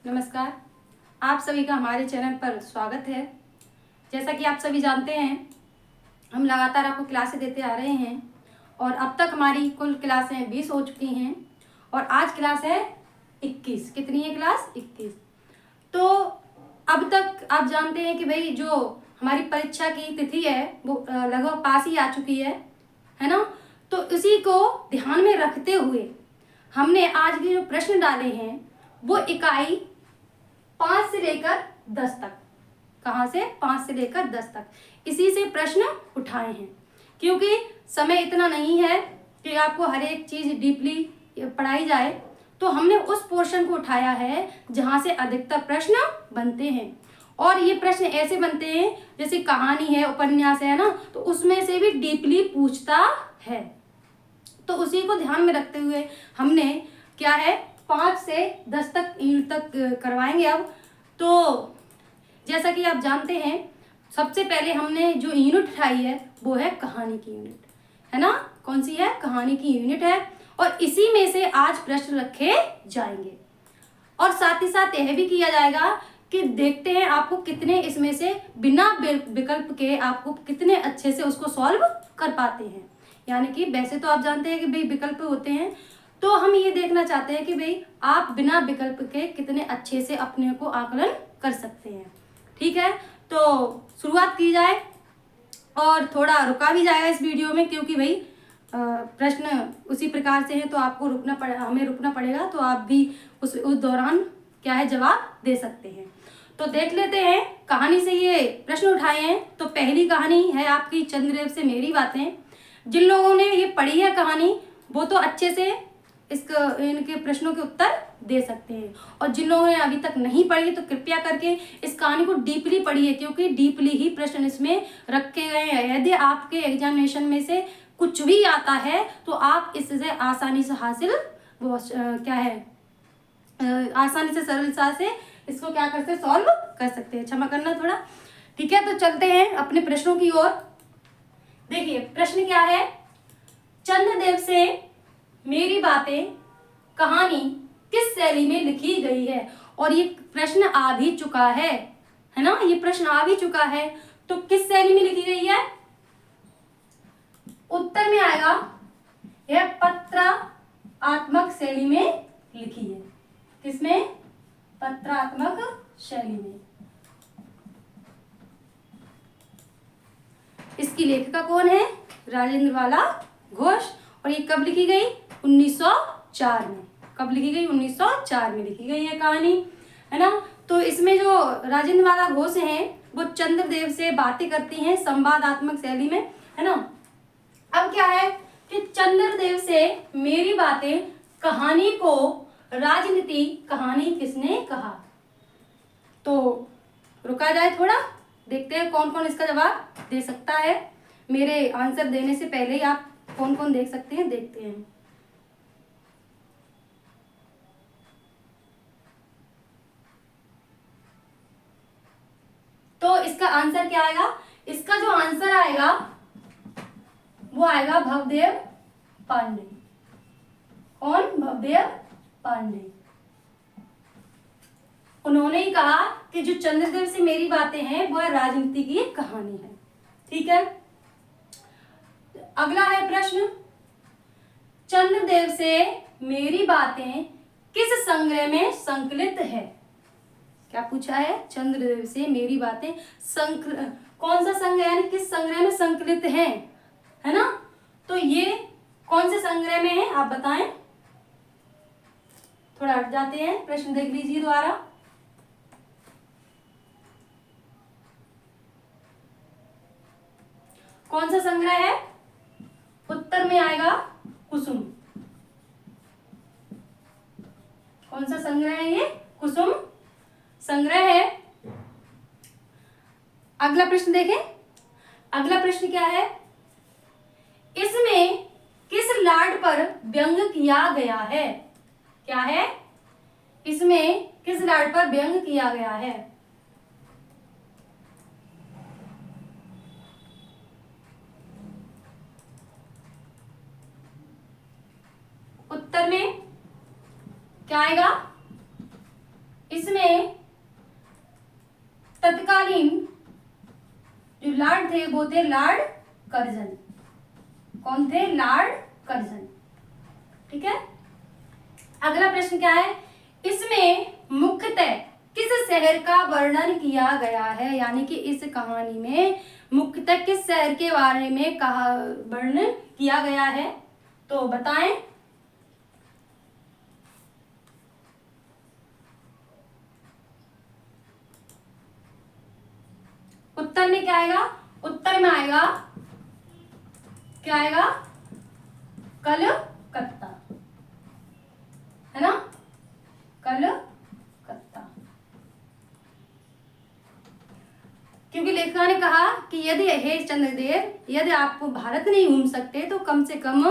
नमस्कार। आप सभी का हमारे चैनल पर स्वागत है। जैसा कि आप सभी जानते हैं, हम लगातार आपको क्लासें देते आ रहे हैं और अब तक हमारी कुल क्लासें 20 हो चुकी हैं और आज क्लास है 21। कितनी है क्लास? 21। तो अब तक आप जानते हैं कि भाई जो हमारी परीक्षा की तिथि है वो लगभग पास ही आ चुकी है ना। तो इसी को ध्यान में रखते हुए हमने आज के जो प्रश्न डाले हैं वो इकाई 5 से लेकर 10 तक। कहाँ से? 5 से लेकर 10 तक इसी से प्रश्न उठाए हैं, क्योंकि समय इतना नहीं है कि आपको हर एक चीज डीपली पढ़ाई जाए। तो हमने उस पोर्शन को उठाया है जहां से अधिकतर प्रश्न बनते हैं और ये प्रश्न ऐसे बनते हैं जैसे कहानी है, उपन्यास है ना, तो उसमें से भी डीपली पूछता है। तो उसी को ध्यान में रखते हुए हमने क्या है 5 से 10 तक यूनिट तक करवाएंगे। अब तो जैसा कि आप जानते हैं, सबसे पहले हमने जो यूनिट उठाई है वो है कहानी की यूनिट, है ना। कौन सी है? कहानी की यूनिट है और इसी में से आज प्रश्न रखे जाएंगे और साथ ही साथ यह भी किया जाएगा कि देखते हैं आपको कितने इसमें से बिना विकल्प के आपको कितने अच्छे से उसको सॉल्व कर पाते हैं। यानी कि वैसे तो आप जानते हैं कि भाई विकल्प होते हैं, तो हम ये देखना चाहते हैं कि भाई आप बिना विकल्प के कितने अच्छे से अपने को आकलन कर सकते हैं। ठीक है, तो शुरुआत की जाए और थोड़ा रुका भी जाएगा इस वीडियो में, क्योंकि भाई प्रश्न उसी प्रकार से हैं तो आपको हमें रुकना पड़ेगा, तो आप भी उस दौरान क्या है जवाब दे सकते हैं। तो देख लेते हैं कहानी से ये प्रश्न उठाए हैं। तो पहली कहानी है आपकी चंद्रदेव से मेरी बातें। जिन लोगों ने ये पढ़ी है कहानी वो तो अच्छे से इनके प्रश्नों के उत्तर दे सकते हैं, और जिन लोगों ने अभी तक नहीं पढ़ी तो कृपया करके इस कहानी को डीपली पढ़िए, क्योंकि डीपली ही प्रश्न इसमें रखे गए हैं। यदि आपके एग्जामिनेशन में से कुछ भी आता है तो आप इससे आसानी से हासिल वो क्या है आसानी से सरलता से इसको क्या करते हैं सॉल्व कर सकते हैं। क्षमा करना थोड़ा। ठीक है, तो चलते हैं अपने प्रश्नों की ओर। देखिए प्रश्न क्या है, चंद्रदेव से मेरी बातें कहानी किस शैली में लिखी गई है। और ये प्रश्न आ भी चुका है ना, ये प्रश्न आ भी चुका है। तो किस शैली में लिखी गई है? उत्तर में आएगा यह पत्रात्मक शैली में लिखी है। किसमें? पत्रात्मक शैली में। इसकी लेखिका कौन है? राजेंद्र वाला घोष। और ये कब लिखी गई? 1904 में। कब लिखी गई? 1904 में लिखी गई है कहानी, है ना। तो इसमें जो राजेंद्र वाला घोष हैं वो चंद्रदेव से बातें करती हैं संवादात्मक शैली में, है ना। अब क्या है कि चंद्रदेव से मेरी बातें कहानी को राजनीति कहानी किसने कहा। तो रुका जाए थोड़ा, देखते हैं कौन कौन इसका जवाब दे सकता है। मेरे आंसर देने से पहले ही आप कौन कौन देख सकते हैं देखते हैं। तो इसका आंसर क्या आएगा? इसका जो आंसर आएगा वो आएगा भवदेव पांडे। कौन? भवदेव पांडे। उन्होंने ही कहा कि जो चंद्रदेव से मेरी बातें हैं वह राजनीति की कहानी है। ठीक है, अगला है प्रश्न, चंद्रदेव से मेरी बातें किस संग्रह में संकलित है। क्या पूछा है? चंद्रदेव से मेरी बातें कौन सा संग्रह यानी किस संग्रह में संकलित है ना। तो ये कौन से संग्रह में है आप बताएं। थोड़ा हट जाते हैं, प्रश्न देख लीजिए दोबारा। कौन सा संग्रह है? उत्तर में आएगा कुसुम। कौन सा संग्रह है ये? कुसुम संग्रह है। अगला प्रश्न देखें। अगला प्रश्न क्या है, इसमें किस लार्ड पर व्यंग किया गया है। क्या है? इसमें किस लार्ड पर व्यंग किया गया है। उत्तर में क्या आएगा? इसमें तत्कालीन जो लॉर्ड थे वो थे लॉर्ड कर्जन। कौन थे? Lord Curzon. ठीक है। अगला प्रश्न क्या है? इसमें मुख्यतः किस शहर का वर्णन किया गया है? यानी कि इस कहानी में मुख्यतः किस शहर के बारे में कहा वर्णन किया गया है? तो बताएं। उत्तर में क्या आएगा? उत्तर में आएगा, क्या आएगा? कलकत्ता, है ना? कलकत्ता। क्योंकि लेखिका ने कहा कि यदि हे चंद्रदेव, यदि आप भारत नहीं घूम सकते तो कम से कम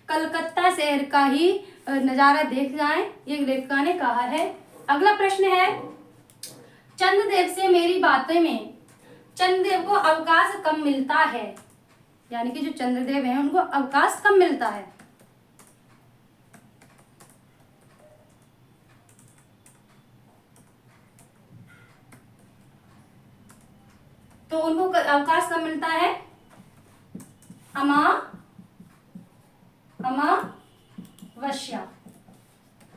कलकत्ता शहर का ही नजारा देख जाएं, ये लेखिका ने कहा है। अगला प्रश्न है, चंद्रदेव से मेरी बातें में चंद्रदेव को अवकाश कब मिलता है? यानी कि जो चंद्रदेव हैं उनको अवकाश कब मिलता है? तो उनको अवकाश कब मिलता है? अमावस्या।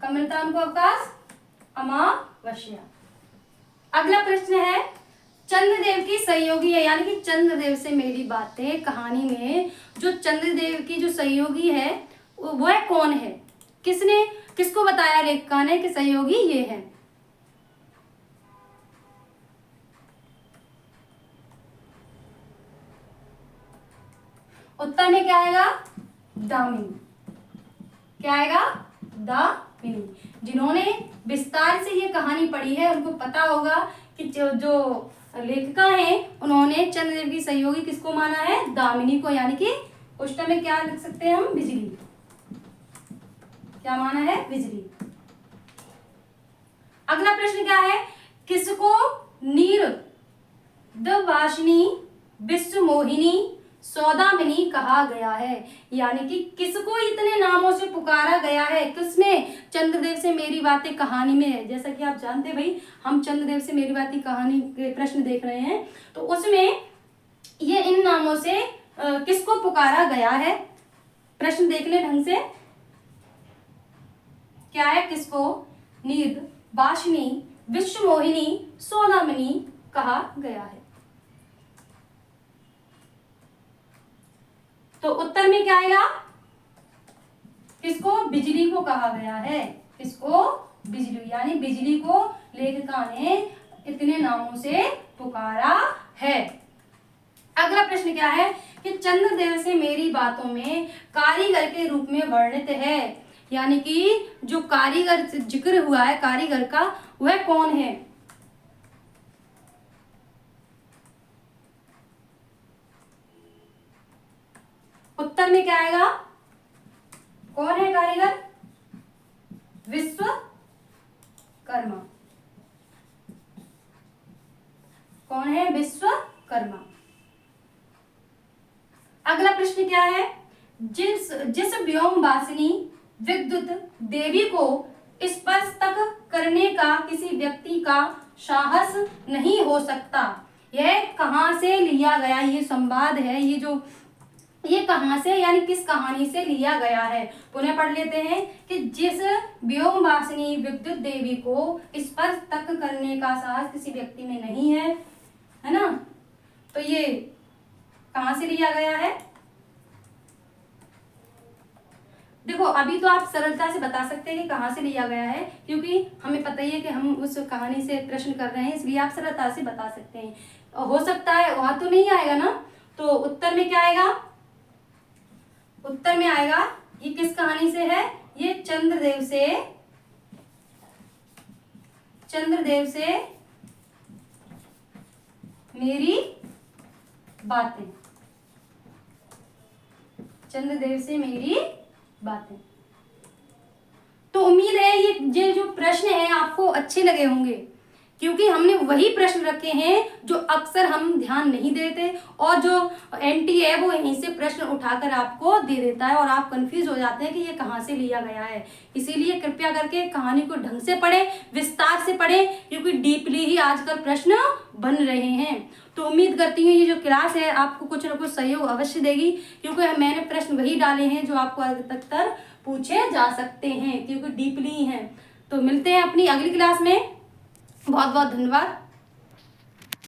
कब मिलता है उनको अवकाश? अमावस्या। अगला प्रश्न है, चंद्रदेव की सहयोगी है, यानी कि चंद्रदेव से मेरी बातें कहानी में जो चंद्रदेव की जो सहयोगी है वह कौन है? किसको बताया लेखिका ने कि सहयोगी ये है? उत्तर में क्या आएगा? दामिनी। क्या आएगा? दामिनी। जिन्होंने विस्तार से ये कहानी पढ़ी है उनको पता होगा कि जो लेखिका हैं उन्होंने चंद्रदेव की सहयोगी किसको माना है? दामिनी को। यानी कि क्वेश्चन में क्या लिख सकते हैं हम? बिजली। क्या माना है? बिजली। अगला प्रश्न क्या है? किसको नीरदवासिनी, विश्वमोहिनी, सौदामिनी कहा गया है? यानी कि किसको इतने नामों से पुकारा गया है? किसमें? चंद्रदेव से मेरी बातें कहानी में है। जैसा कि आप जानते भाई, हम चंद्रदेव से मेरी बातें कहानी के प्रश्न देख रहे हैं, तो उसमें ये इन नामों से किसको पुकारा गया है? प्रश्न देख ले ढंग से। क्या है? किसको नीरदवासिनी, विश्वमोहिनी, सौदामिनी कहा गया है? तो उत्तर में क्या आएगा? किसको? बिजली को कहा गया है। किसको? बिजली। यानी बिजली को लेखिका ने इतने नामों से पुकारा है। अगला प्रश्न क्या है कि चंद्रदेव से मेरी बातों में कारीगर के रूप में वर्णित है। यानी कि जो कारीगर जिक्र हुआ है कारीगर का, वह कौन है? उत्तर में क्या आएगा? कौन है कारीगर? विश्वकर्मा। कौन है? विश्वकर्मा। अगला प्रश्न क्या है? जिस व्योमवासिनी विद्युत देवी को स्पर्श तक करने का किसी व्यक्ति का साहस नहीं हो सकता, यह कहां से लिया गया? ये संवाद है, ये कहां से, यानी किस कहानी से लिया गया है? पुनः पढ़ लेते हैं कि जिस व्योमवासिनी विद्युत देवी को स्पर्श तक करने का साहस किसी व्यक्ति में नहीं है ना? तो ये कहां से लिया गया है? देखो, अभी तो आप सरलता से बता सकते हैं कि कहां से लिया गया है, क्योंकि हमें पता ही है कि हम उस कहानी से प्रश्न कर रहे हैं, इसलिए आप सरलता से बता सकते हैं। हो सकता है वहां तो नहीं आएगा ना, तो उत्तर में क्या आएगा? उत्तर में आएगा, ये किस कहानी से है? ये चंद्रदेव से मेरी बातें। चंद्रदेव से मेरी बातें। तो उम्मीद है ये जो प्रश्न है आपको अच्छे लगे होंगे, क्योंकि हमने वही प्रश्न रखे हैं जो अक्सर हम ध्यान नहीं देते और जो एनटी है वो यहीं से प्रश्न उठाकर आपको दे देता है और आप कंफ्यूज हो जाते हैं कि ये कहाँ से लिया गया है। इसीलिए कृपया करके कहानी को ढंग से पढ़ें, विस्तार से पढ़ें, क्योंकि डीपली ही आजकल प्रश्न बन रहे हैं। तो उम्मीद करती हूँ ये जो क्लास है आपको कुछ न कुछ सहयोग अवश्य देगी, क्योंकि मैंने प्रश्न वही डाले हैं जो आपको अधिकतर पूछे जा सकते हैं, क्योंकि डीपली हैं। तो मिलते हैं अपनी अगली क्लास में। बहुत बहुत धन्यवाद।